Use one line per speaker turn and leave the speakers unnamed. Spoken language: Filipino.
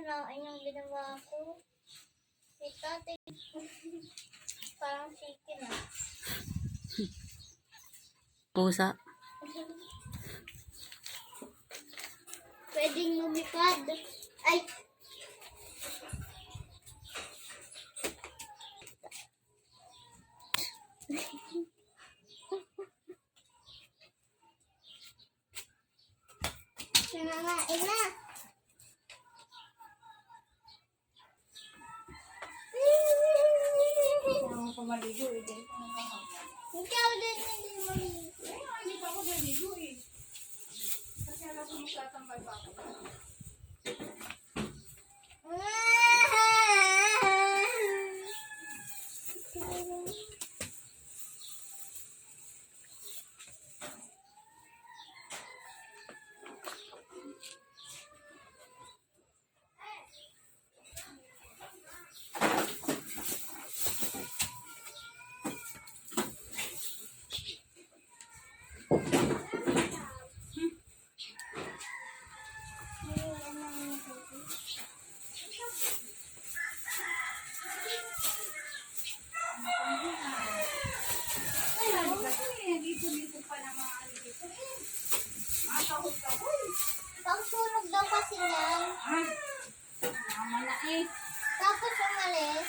Kinain yung ginawa ko. Tate. Parang chicken ah.
Pusa.
Pwedeng lumipad. Ay! Nananain na.
Kung ako maligo, hindi ko na mahal.
Hindi ako din hindi maligo.
Hindi pa ako maligo eh. Kasi alam ko magtatambay pa ako. Dito pa naman dito eh. Makahul-kahul.
Pagsunog daw kasi niyan.
Ay, mama na eh.
Tapos umalis.